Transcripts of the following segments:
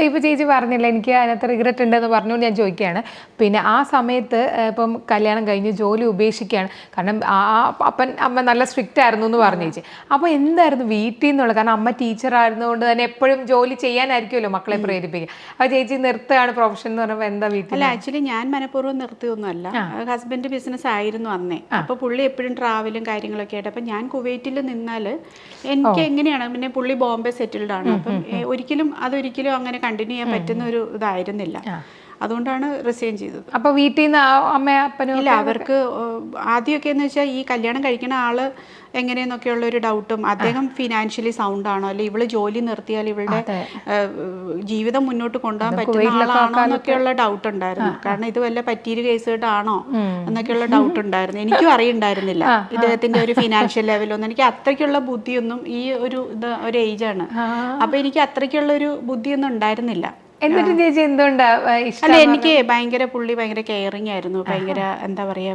ഇപ്പോൾ ചേച്ചി പറഞ്ഞില്ല എനിക്ക് അതിനകത്ത് റിഗ്രറ്റ് ഉണ്ടെന്ന് പറഞ്ഞുകൊണ്ട് ഞാൻ ചോദിക്കുകയാണ്. പിന്നെ ആ സമയത്ത് ഇപ്പം കല്യാണം കഴിഞ്ഞ് ജോലി ഉപേക്ഷിക്കുകയാണ്, കാരണം അപ്പൻ അമ്മ നല്ല സ്ട്രിക്റ്റ് ആയിരുന്നു എന്ന് പറഞ്ഞു ചേച്ചി. അപ്പോൾ എന്തായിരുന്നു വീട്ടിൽ നിന്നുള്ളത്? കാരണം അമ്മ ടീച്ചർ ആയിരുന്നുകൊണ്ട് തന്നെ എപ്പോഴും ജോലി ചെയ്യാനായിരിക്കുമല്ലോ മക്കളെ പ്രേരിപ്പിക്കുക. അപ്പോൾ ചേച്ചി നിർത്തുകയാണ് പ്രൊഫഷൻ എന്ന് പറയുമ്പോൾ എന്താ വീട്ടിൽ? അല്ല, ആക്ച്വലി ഞാൻ മനഃപൂർവ്വം നിർത്തിയൊന്നുമല്ല. ഹസ്ബൻഡ് ബിസിനസ് ആയിരുന്നു അന്നേ. അപ്പോൾ പുള്ളി എപ്പോഴും ട്രാവലും കാര്യങ്ങളൊക്കെ ആയിട്ട്, അപ്പം ഞാൻ കുവൈറ്റിൽ നിന്നാൽ എനിക്ക് എങ്ങനെയാണ്, പിന്നെ പുള്ളി ബോംബെ സെറ്റിൽഡ് ആണ്. അപ്പം അതൊരിക്കലും അങ്ങനെ കണ്ടിന്യൂ ചെയ്യാൻ പറ്റുന്ന ഒരു ഇതായിരുന്നില്ല. അതുകൊണ്ടാണ് റിസൈൻ ചെയ്തത്. അപ്പോൾ വീട്ടിൽ നിന്ന് അമ്മ അപ്പനും ഇല്ല, അവർക്ക് ആദ്യമൊക്കെ എന്ന് വെച്ചാൽ ഈ കല്യാണം കഴിക്കുന്ന ആള് എങ്ങനെയെന്നൊക്കെയുള്ള ഒരു ഡൗട്ടും, അദ്ദേഹം ഫിനാൻഷ്യലി സൗണ്ട് ആണോ, അല്ലെങ്കിൽ ഇവള് ജോലി നിർത്തിയാൽ ഇവളുടെ ജീവിതം മുന്നോട്ട് കൊണ്ടുപോകാൻ പറ്റുന്ന ആളാണോ എന്നൊക്കെയുള്ള ഡൗട്ട് ഉണ്ടായിരുന്നു. കാരണം ഇത് വല്ല പറ്റീര് കേസ് കേട്ടാണോ എന്നൊക്കെയുള്ള ഡൗട്ട് ഉണ്ടായിരുന്നു. എനിക്കും അറിയണ്ടായിരുന്നില്ല ഇദ്ദേഹത്തിന്റെ ഒരു ഫിനാൻഷ്യൽ ലെവലൊന്നും. എനിക്ക് അത്രയ്ക്കുള്ള ബുദ്ധിയൊന്നും, ഈ ഒരു ഏജാണ്, അപ്പൊ എനിക്ക് അത്രയ്ക്കുള്ള ഒരു ബുദ്ധിയൊന്നും ഉണ്ടായിരുന്നില്ല. എന്നിട്ട് ചേച്ചി എന്തുകൊണ്ടാ? അല്ല, എനിക്ക് പുള്ളി ഭയങ്കര കെയറിങ് ആയിരുന്നു. ഭയങ്കര എന്താ പറയാ,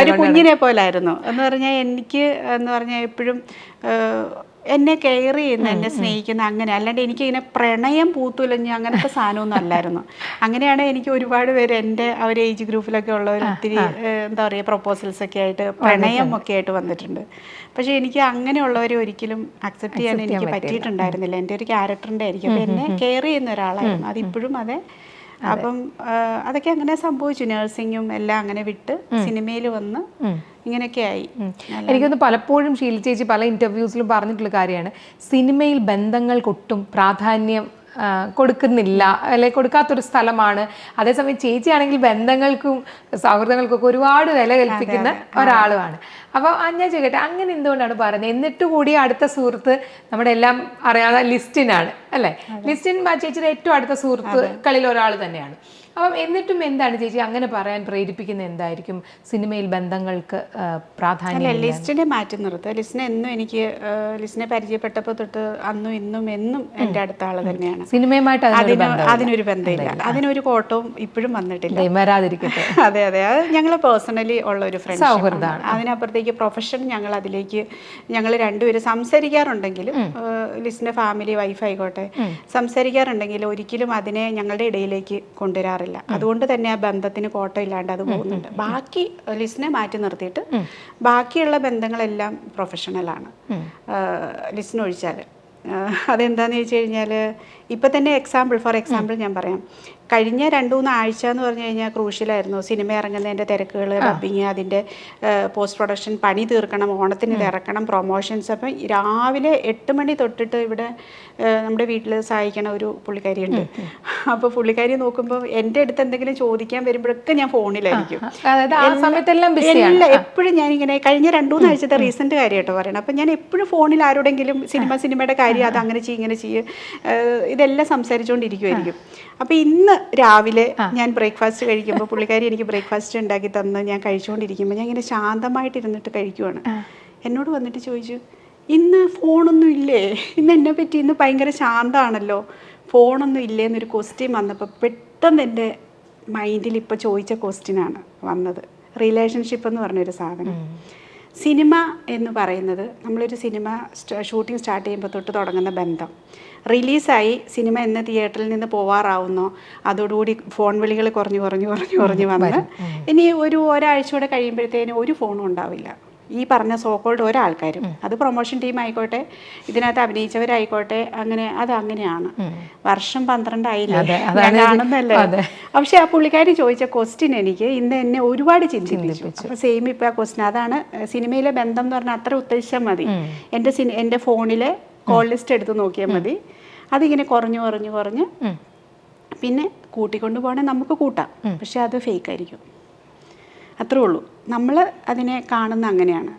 ഒരു കുഞ്ഞിനെ പോലായിരുന്നു എന്ന് പറഞ്ഞാൽ. എനിക്ക് എന്ന് പറഞ്ഞാൽ എപ്പോഴും എന്നെ കെയർ ചെയ്യുന്ന, എന്നെ സ്നേഹിക്കുന്ന, അങ്ങനെ. അല്ലാണ്ട് എനിക്കിങ്ങനെ പ്രണയം പൂത്തുലഞ്ഞ് അങ്ങനത്തെ സാധനമൊന്നും അല്ലായിരുന്നു. അങ്ങനെയാണ് എനിക്ക് ഒരുപാട് പേര് എൻ്റെ ആ ഒരു ഏജ് ഗ്രൂപ്പിലൊക്കെ ഉള്ളവർ ഒത്തിരി എന്താ പറയുക പ്രൊപ്പോസൽസ് ഒക്കെ ആയിട്ട്, പ്രണയം ഒക്കെ ആയിട്ട് വന്നിട്ടുണ്ട്. പക്ഷേ എനിക്ക് അങ്ങനെയുള്ളവരെ ഒരിക്കലും അക്സെപ്റ്റ് ചെയ്യാൻ എനിക്ക് പറ്റിയിട്ടുണ്ടായിരുന്നില്ല. എൻ്റെ ഒരു ക്യാരക്ടറിൻ്റെ ആയിരിക്കും. അപ്പം എന്നെ കെയർ ചെയ്യുന്ന ഒരാളായിരുന്നു. അതിപ്പോഴും അതെ. അപ്പം അതൊക്കെ അങ്ങനെ സംഭവിച്ചു. നഴ്സിങ്ങും എല്ലാം അങ്ങനെ വിട്ട് സിനിമയിൽ വന്ന് ഇങ്ങനെയൊക്കെ ആയി. എനിക്കൊന്ന് പലപ്പോഴും ഷീല ചേച്ചി പല ഇന്റർവ്യൂസിലും പറഞ്ഞിട്ടുള്ള കാര്യമാണ്, സിനിമയിൽ ബന്ധങ്ങൾക്കൊട്ടും പ്രാധാന്യം കൊടുക്കുന്നില്ല, അല്ലെങ്കിൽ കൊടുക്കാത്തൊരു സ്ഥലമാണ്. അതേസമയം ചേച്ചിയാണെങ്കിൽ ബന്ധങ്ങൾക്കും സൗഹൃദങ്ങൾക്കും ഒക്കെ ഒരുപാട് വില കൽപ്പിക്കുന്ന ഒരാളുമാണ്. അപ്പോൾ ഞാൻ ചോദിക്കട്ടെ, അങ്ങനെ എന്തുകൊണ്ടാണ് പറയുന്നത്? എന്നിട്ട് കൂടി അടുത്ത സുഹൃത്ത് നമ്മുടെ എല്ലാം അറിയാവുന്ന ലിസ്റ്റിനാണ് അല്ലേ? ലിസ്റ്റിൻ ചേച്ചിയുടെ ഏറ്റവും അടുത്ത സുഹൃത്തുക്കളിൽ ഒരാൾ തന്നെയാണ്. അപ്പം എന്നിട്ടും എന്താണ് ചേച്ചി അങ്ങനെ പറയാൻ പ്രേരിപ്പിക്കുന്നത്? എന്തായിരിക്കും സിനിമയിൽ ബന്ധങ്ങൾക്ക് പ്രാധാന്യം? ലിസ്റ്റിനെ മാറ്റി നിർത്തുക. ലിസ്റ്റിനെ പരിചയപ്പെട്ടപ്പോൾ തൊട്ട് അന്നും ഇന്നും എന്നും എൻ്റെ അടുത്ത ആള് തന്നെയാണ്. സിനിമയുമായിട്ട് അതിനൊരു ബന്ധമില്ല, അതിനൊരു കോട്ടവും ഇപ്പോഴും വന്നിട്ടില്ല. വരാതിരിക്കട്ടെ. അതെ, അത് ഞങ്ങൾ പേഴ്സണലി ഉള്ള ഒരു ഫ്രണ്ട് സൗഹൃദമാണ്. അതിനപ്പുറത്തേക്ക് പ്രൊഫഷൻ ഞങ്ങൾ രണ്ടുപേരും സംസാരിക്കാറുണ്ടെങ്കിലും, ലിസ്റ്റിന്റെ ഫാമിലി വൈഫ് ആയിക്കോട്ടെ, സംസാരിക്കാറുണ്ടെങ്കിലും ഒരിക്കലും അതിനെ ഞങ്ങളുടെ ഇടയിലേക്ക് കൊണ്ടുവരാറില്ല. അതുകൊണ്ട് തന്നെ ആ ബന്ധത്തിന് കോട്ടമില്ലാണ്ട് അത് പോകുന്നുണ്ട്. ബാക്കി ലിസ്റ്റിനെ മാറ്റി നിർത്തിയിട്ട് ബാക്കിയുള്ള ബന്ധങ്ങളെല്ലാം പ്രൊഫഷണലാണ് ലിസ്റ്റിനൊഴിച്ചാൽ. അതെന്താണെന്ന് ചോദിച്ചു കഴിഞ്ഞാൽ, ഇപ്പം തന്നെ ഫോർ എക്സാമ്പിൾ ഞാൻ പറയാം. കഴിഞ്ഞ 2-3 ആഴ്ച എന്ന് പറഞ്ഞു കഴിഞ്ഞാൽ ക്രൂഷ്യലായിരുന്നു. സിനിമ ഇറങ്ങുന്നതിൻ്റെ തിരക്കുകൾ, ഡബിങ്, അതിൻ്റെ പോസ്റ്റ് പ്രൊഡക്ഷൻ, പണി തീർക്കണം, ഓണത്തിന് ഇത് ഇറക്കണം, പ്രൊമോഷൻസ്. അപ്പം രാവിലെ 8 മണി തൊട്ടിട്ട് ഇവിടെ നമ്മുടെ വീട്ടിൽ സഹായിക്കണ ഒരു പുള്ളിക്കാരിയുണ്ട്. അപ്പോൾ പുള്ളിക്കാരി നോക്കുമ്പോൾ എൻ്റെ അടുത്ത് എന്തെങ്കിലും ചോദിക്കാൻ വരുമ്പോഴൊക്കെ ഞാൻ ഫോണിലായിരിക്കും. എപ്പോഴും ഞാനിങ്ങനെ കഴിഞ്ഞ 2-3 ആഴ്ചത്തെ റീസെൻറ്റ് കാര്യമായിട്ട് പറയണം. അപ്പം ഞാൻ എപ്പോഴും ഫോണിൽ ആരോടെങ്കിലും സിനിമയുടെ കാര്യം, അത് അങ്ങനെ ചെയ്യും ഇങ്ങനെ ചെയ്യും, ഇതെല്ലാം സംസാരിച്ചുകൊണ്ടിരിക്കുമായിരിക്കും. അപ്പോൾ ഇന്ന് രാവിലെ ഞാൻ ബ്രേക്ക്ഫാസ്റ്റ് കഴിക്കുമ്പോൾ പുള്ളിക്കാരി എനിക്ക് ബ്രേക്ക്ഫാസ്റ്റ് ഉണ്ടാക്കി തന്ന് ഞാൻ കഴിച്ചുകൊണ്ടിരിക്കുമ്പോൾ ഞാൻ ഇങ്ങനെ ശാന്തമായിട്ടിരുന്നിട്ട് കഴിക്കുവാണ്. എന്നോട് വന്നിട്ട് ചോദിച്ചു, ഇന്ന് ഫോണൊന്നും ഇല്ലേ? ഇന്ന് എന്നെ പറ്റി ഇന്ന് ഭയങ്കര ശാന്തമാണല്ലോ, ഫോണൊന്നും ഇല്ലേ എന്നൊരു ക്വസ്റ്റ്യൻ വന്നപ്പോൾ പെട്ടെന്ന് എൻ്റെ മൈൻഡിൽ ഇപ്പോൾ ചോദിച്ച ക്വസ്റ്റ്യനാണ് വന്നത്. റിലേഷൻഷിപ്പ് എന്ന് പറഞ്ഞൊരു സാധനം. സിനിമ എന്ന് പറയുന്നത്, നമ്മളൊരു സിനിമ ഷൂട്ടിംഗ് സ്റ്റാർട്ട് ചെയ്യുമ്പോൾ തൊട്ട് തുടങ്ങുന്ന ബന്ധം, റിലീസായി സിനിമ എന്ന് തിയേറ്ററിൽ നിന്ന് പോവാറാവുന്നോ അതോടുകൂടി ഫോൺ വിളികൾ കുറഞ്ഞു വന്ന് ഇനി ഒരാഴ്ചയോടെ കഴിയുമ്പോഴത്തേനും ഒരു ഫോണും ഉണ്ടാവില്ല. ഈ പറഞ്ഞ സോക്കോൾഡ് ഒരാൾക്കാരും, അത് പ്രൊമോഷൻ ടീം ആയിക്കോട്ടെ, ഇതിനകത്ത് അഭിനയിച്ചവരായിക്കോട്ടെ, അങ്ങനെയാണ്. വർഷം 12 ആയില്ലേ കാണുന്നല്ലേ. പക്ഷെ ആ പുള്ളിക്കാരി ചോദിച്ച ക്വസ്റ്റ്യൻ എനിക്ക് ഇന്ന് എന്നെ ഒരുപാട് ചിന്തിപ്പിച്ചു. അപ്പോൾ സെയിം ഇപ്പോൾ ആ ക്വസ്റ്റ്യൻ, അതാണ് സിനിമയിലെ ബന്ധം എന്ന് പറഞ്ഞാൽ. അത്ര ഉദ്ദേശിച്ചാൽ മതി. എൻ്റെ ഫോണിലെ കോൾ ലിസ്റ്റ് എടുത്ത് നോക്കിയാൽ മതി. അതിങ്ങനെ കുറഞ്ഞ് പിന്നെ കൂട്ടിക്കൊണ്ട് പോകണേ നമുക്ക് കൂട്ടാം, പക്ഷെ അത് ഫേക്ക് ആയിരിക്കും. അത്രേ ഉള്ളൂ. നമ്മൾ അതിനെ കാണുന്ന അങ്ങനെയാണ്.